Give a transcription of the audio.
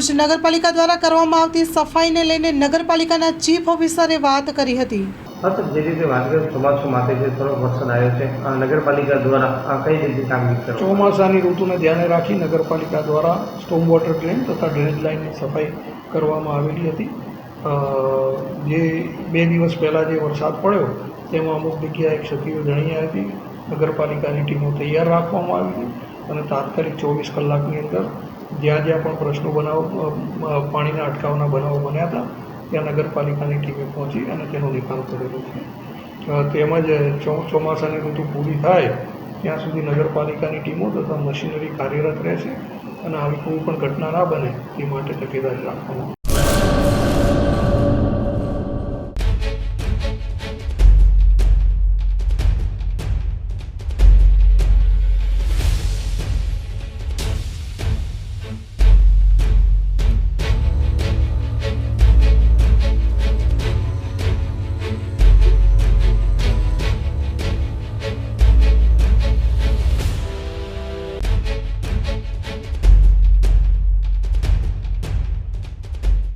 ભુજ નગરપાલિકા દ્વારા કરવામાં આવતી સફાઈને લઈને નગરપાલિકાના ચીફ ઓફિસરે વાત કરી હતી। હા સર, જે રીતે વાત કરીએ ચોમાસું માથે છે, થોડો વરસાદ આવ્યો છે, નગરપાલિકા દ્વારા કઈ રીતે કામગીરી કરવામાં? ચોમાસાની ઋતુને ધ્યાને રાખી નગરપાલિકા દ્વારા સ્ટોમ વોટર ડ્રેન તથા ડ્રેનેજ લાઇનની સફાઈ કરવામાં આવેલી હતી। જે 2 દિવસ પહેલાં જે વરસાદ પડ્યો તેમાં અમુક જગ્યાએ ક્ષતિઓ જણાઈ હતી। નગરપાલિકાની ટીમો તૈયાર રાખવામાં આવી હતી અને તાત્કાલિક 24 કલાકની અંદર જ્યાં જ્યાં પણ પ્રશ્નો પાણીના અટકાવના બનાવો બન્યા હતા ત્યાં નગરપાલિકાની ટીમે પહોંચી અને તેનો નિકાલ કરેલો છે। તેમજ ચોમાસાની ઋતુ પૂરી થાય ત્યાં સુધી નગરપાલિકાની ટીમો તથા મશીનરી કાર્યરત રહેશે અને આવી કોઈ પણ ઘટના ના બને તે માટે તકેદારી રાખવામાં આવશે।